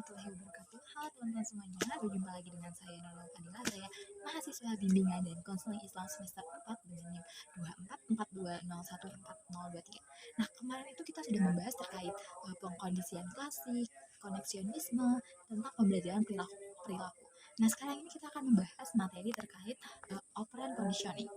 warahmatullahi wabarakatuh. Halo teman-teman semuanya, berjumpa lagi dengan saya Nurul Fadila. Saya mahasiswa bimbingan dan konseling Islam semester 4 dengan NIM 2442014023. Nah, kemarin itu kita sudah membahas terkait pengkondisian klasik, koneksionisme, tentang pembelajaran perilaku. Nah, sekarang ini kita akan membahas materi terkait operant conditioning.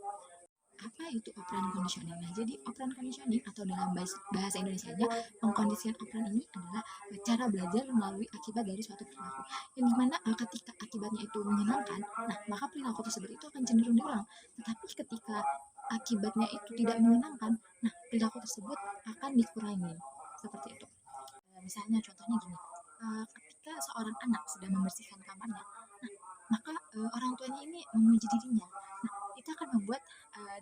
Apa itu operant conditioning? Nah, jadi operant conditioning atau dalam bahasa Indonesianya, pengkondisian operant ini adalah cara belajar melalui akibat dari suatu perilaku. Yang dimana ketika akibatnya itu menyenangkan, nah maka perilaku tersebut itu akan cenderung diulang. Tetapi ketika akibatnya itu tidak menyenangkan, nah perilaku tersebut akan dikurangi. Seperti itu. Misalnya contohnya gini, ketika seorang anak sedang membersihkan kamarnya, nah maka orang tuanya ini memuji dirinya. Nah, itu akan membuat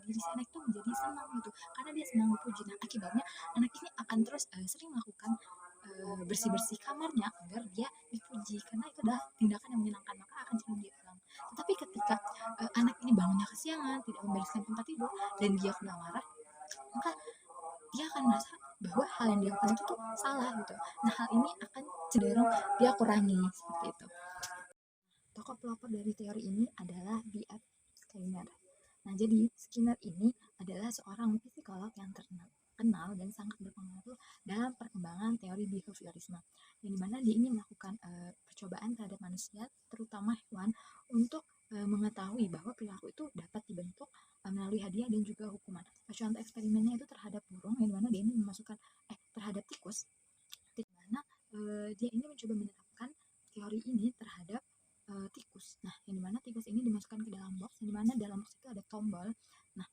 diri si anak itu menjadi senang gitu, karena dia senang dipuji. Nah, akibatnya anak ini akan terus sering melakukan bersih-bersih kamarnya agar dia dipuji, karena itu adalah tindakan yang menyenangkan, maka akan cenderung diulang. Tetapi ketika anak ini bangunnya kesiangan, tidak membereskan tempat tidur, dan dia kena marah, maka dia akan merasa bahwa hal yang dilakukan itu tuh salah gitu. Nah, hal ini akan cenderung dia kurangi seperti itu. Tokoh pelopor dari teori ini adalah B.F. Skinner. Nah, jadi Skinner ini adalah seorang psikolog yang terkenal dan sangat berpengaruh dalam perkembangan teori behaviorisme, yang dimana dia ini melakukan percobaan terhadap manusia, terutama hewan, untuk mengetahui bahwa perilaku itu dapat dibentuk melalui hadiah dan juga hukuman. Contoh eksperimennya itu terhadap burung, yang dimana dia ini memasukkan terhadap tikus, di mana dia ini mencoba menerapkan teori ini terhadap tikus. Nah, yang dimana tikus ini dimasukkan ke dalam box, yang dimana dalam box itu ada tombol. Nah,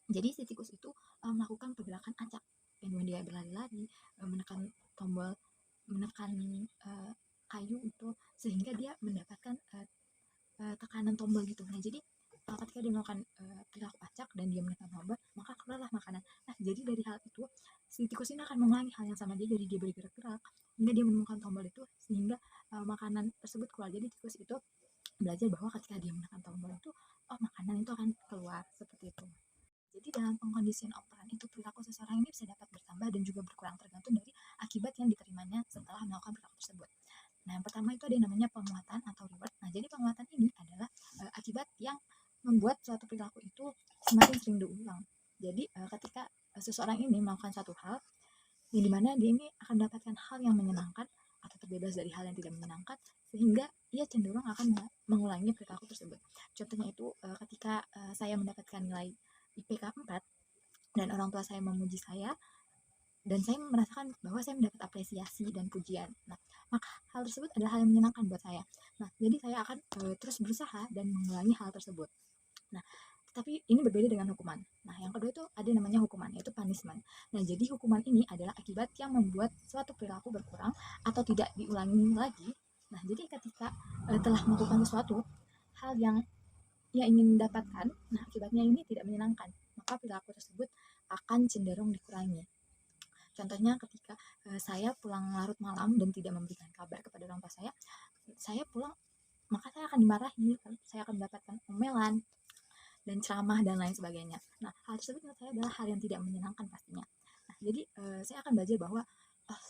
jadi si tikus itu melakukan pergerakan acak, yang dimana dia berlari-lari, menekan tombol, menekan kayu itu, sehingga dia mendapatkan tekanan tombol gitu. Nah, jadi ketika dia melakukan perilaku acak dan dia menekan tombol, maka keluarlah makanan. Nah, jadi dari hal itu si tikus ini akan mengulangi hal yang sama. Jadi dia bergerak-gerak hingga dia menemukan tombol itu, sehingga makanan tersebut keluar. Jadi tikus itu belajar bahwa ketika dia menekan tombol itu, makanan itu akan keluar, seperti itu. Jadi dalam pengkondisian operan itu, perilaku seseorang ini bisa dapat bertambah dan juga berkurang tergantung dari akibat yang diterimanya setelah melakukan perilaku tersebut. Nah, yang pertama itu ada yang namanya penguatan atau reward. Nah, jadi penguatan ini adalah akibat yang membuat suatu perilaku itu semakin sering diulang. Jadi ketika seseorang ini melakukan satu hal, yang dimana dia ini akan mendapatkan hal yang menyenangkan atau terbebas dari hal yang tidak menyenangkan, sehingga ia cenderung akan mengulangi perilaku tersebut. Contohnya itu ketika saya mendapatkan nilai IPK 4 dan orang tua saya memuji saya, dan saya merasakan bahwa saya mendapat apresiasi dan pujian. Nah, maka hal tersebut adalah hal yang menyenangkan buat saya. Nah, jadi saya akan terus berusaha dan mengulangi hal tersebut. Nah, tapi ini berbeda dengan hukuman. Nah, yang kedua itu ada namanya hukuman, yaitu punishment. Nah, jadi hukuman ini adalah akibat yang membuat suatu perilaku berkurang atau tidak diulangi lagi. Nah, jadi ketika telah melakukan sesuatu hal yang ia ingin dapatkan, nah akibatnya ini tidak menyenangkan, maka perilaku tersebut akan cenderung dikurangi. Contohnya ketika saya pulang larut malam dan tidak memberikan kabar kepada orang tua saya pulang, maka saya akan dimarahi, saya akan mendapatkan omelan dan ceramah dan lain sebagainya. Nah, hal tersebut menurut saya adalah hal yang tidak menyenangkan pastinya. Nah, jadi saya akan belajar bahwa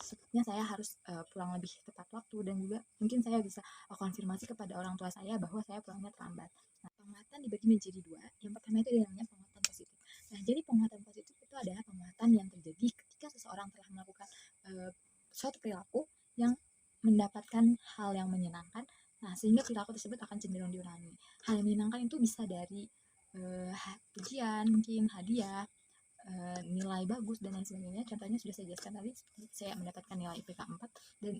sepertinya saya harus pulang lebih tepat waktu, dan juga mungkin saya bisa konfirmasi kepada orang tua saya bahwa saya pulangnya terlambat. Nah, penguatan dibagi menjadi dua. Yang pertama itu namanya penguatan positif. Nah, jadi penguatan positif itu adalah penguatan yang terjadi ketika seseorang telah melakukan suatu perilaku yang mendapatkan hal yang menyenangkan. Nah, sehingga perilaku tersebut akan cenderung diulangi. Hal yang menyenangkan itu bisa dari pujian, mungkin hadiah, nilai bagus dan lain sebagainya. Contohnya sudah saya jelaskan tadi, saya mendapatkan nilai IPK 4 dan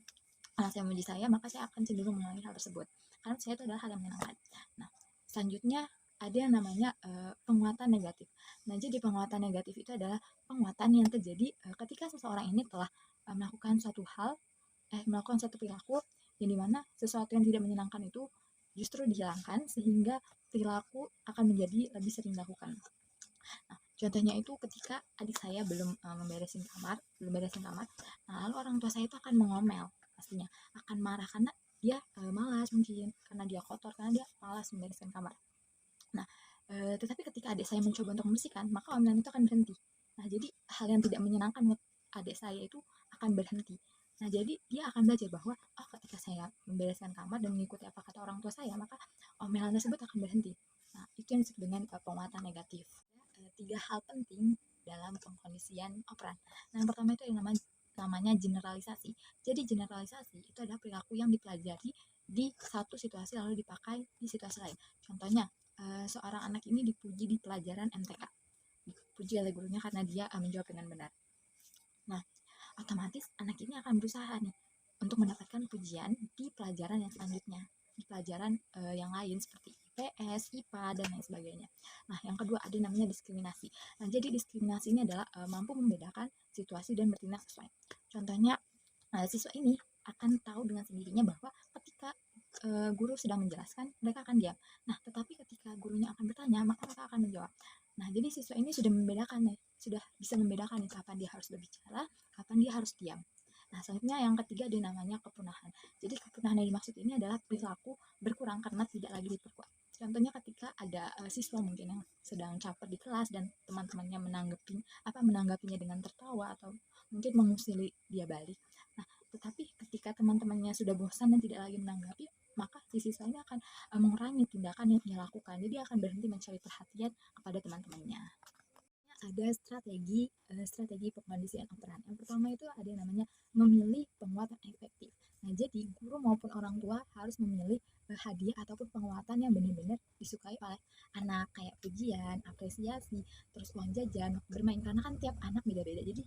saya memuji saya, maka saya akan cenderung mengulangi hal tersebut karena saya itu adalah hal yang menyenangkan. Nah, selanjutnya ada yang namanya penguatan negatif. Nah, jadi penguatan negatif itu adalah penguatan yang terjadi ketika seseorang ini telah melakukan suatu hal, melakukan suatu perilaku yang dimana sesuatu yang tidak menyenangkan itu justru dihilangkan, sehingga perilaku akan menjadi lebih sering dilakukan. Nah, contohnya itu ketika adik saya belum beresin kamar, nah, lalu orang tua saya itu akan mengomel, pastinya akan marah karena dia malas, mungkin karena dia kotor, karena dia malas membereskan kamar. Nah, tetapi ketika adik saya mencoba untuk membersihkan, maka omelan itu akan berhenti. Nah, jadi hal yang tidak menyenangkan menurut adik saya itu akan berhenti. Nah, jadi dia akan belajar bahwa, oh ketika saya membereskan kamar dan mengikuti apa kata orang tua saya, maka omelan tersebut akan berhenti. Nah, itu yang disebut dengan penguatan negatif. Tiga hal penting dalam pengkondisian operan. Nah, yang pertama itu yang namanya generalisasi. Jadi generalisasi itu adalah perilaku yang dipelajari di satu situasi lalu dipakai di situasi lain. Contohnya, seorang anak ini dipuji di pelajaran MTK. Dipuji oleh gurunya karena dia menjawab dengan benar. Nah, otomatis anak ini akan berusaha nih untuk mendapatkan pujian di pelajaran yang selanjutnya, di pelajaran yang lain seperti IPS, IPA, dan lain sebagainya. Nah, yang kedua ada namanya diskriminasi. Nah, jadi diskriminasi ini adalah mampu membedakan situasi dan bertindak sesuai. Contohnya, siswa ini akan tahu dengan sendirinya bahwa ketika guru sedang menjelaskan, mereka akan diam. Nah, tetapi ketika gurunya akan bertanya, maka mereka akan menjawab. Nah, jadi siswa ini sudah membedakan nih, sudah bisa membedakan nih kapan dia harus berbicara, kapan dia harus diam. Nah, selanjutnya yang ketiga ada namanya kepunahan. Jadi kepunahan yang dimaksud ini adalah perilaku berkurang karena tidak lagi diperkuat. Contohnya ketika ada siswa mungkin yang sedang caper di kelas dan teman-temannya menanggapinya dengan tertawa atau mungkin mengusili dia balik. Nah, tetapi ketika teman-temannya sudah bosan dan tidak lagi menanggapi, maka si siswa ini akan mengurangi tindakan yang ia lakukan. Jadi akan berhenti mencari perhatian kepada teman-temannya. Ada strategi pengkondisian operan. Yang pertama itu ada yang namanya memilih penguatan efektif. Nah, jadi guru maupun orang tua harus memilih hadiah ataupun penguatan yang benar-benar disukai oleh anak, kayak pujian, apresiasi, terus uang jajan, bermain, karena kan tiap anak beda-beda. Jadi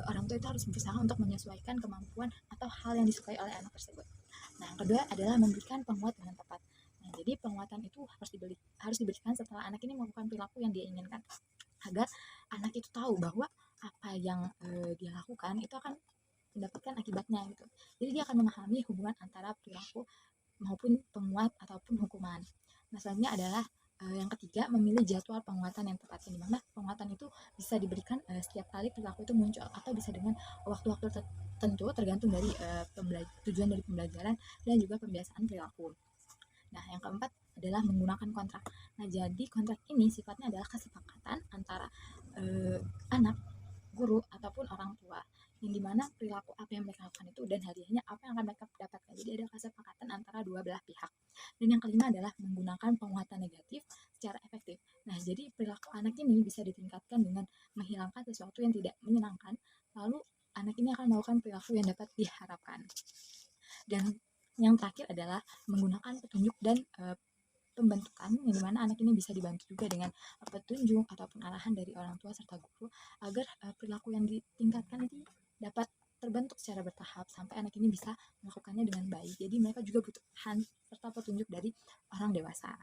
orang tua itu harus berusaha untuk menyesuaikan kemampuan atau hal yang disukai oleh anak tersebut. Nah, yang kedua adalah memberikan penguat dengan tepat. Nah, jadi penguatan itu harus diberikan setelah anak ini melakukan perilaku yang dia inginkan, agar anak itu tahu bahwa apa yang dia lakukan itu akan mendapatkan akibatnya gitu. Jadi dia akan memahami hubungan antara perilaku maupun penguat ataupun hukuman. Nah, selanjutnya adalah yang ketiga, memilih jadwal penguatan yang tepat, di mana penguatan itu bisa diberikan setiap kali perilaku itu muncul, atau bisa dengan waktu-waktu tertentu tergantung dari tujuan dari pembelajaran dan juga pembiasaan perilaku. Nah, yang keempat adalah menggunakan kontrak. Nah, jadi kontrak ini sifatnya adalah kesepakatan antara anak, guru, ataupun orang tua, yang dimana perilaku apa yang mereka lakukan itu dan hadiahnya apa yang akan mereka dapatkan. Jadi ada kesepakatan antara dua belah pihak. Dan yang kelima adalah menggunakan penguatan negatif secara efektif. Nah, jadi perilaku anak ini bisa ditingkatkan dengan menghilangkan sesuatu yang tidak menyenangkan, lalu anak ini akan melakukan perilaku yang dapat diharapkan. Dan yang terakhir adalah menggunakan petunjuk dan pembentukan, yang dimana anak ini bisa dibantu juga dengan petunjuk ataupun arahan dari orang tua serta guru, agar perilaku yang ditingkatkan itu dapat terbentuk secara bertahap sampai anak ini bisa melakukannya dengan baik. Jadi mereka juga butuh arahan serta petunjuk dari orang dewasa.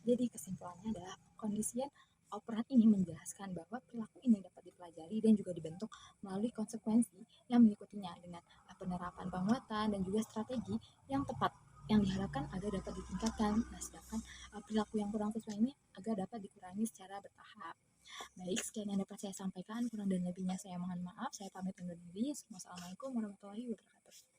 Jadi kesimpulannya adalah kondisian operan ini menjelaskan bahwa perilaku ini dapat dipelajari dan juga dibentuk melalui konsekuensi yang mengikutinya dengan penerapan penguatan dan juga strategi yang tepat yang diharapkan agar dapat ditingkatkan. Nah, sedangkan perilaku yang kurang sesuai ini agar dapat dikurangi secara bertahap. Baik, sekian yang dapat saya sampaikan. Kurang dan lebihnya saya mohon maaf. Saya pamit undur diri. Wassalamualaikum warahmatullahi wabarakatuh.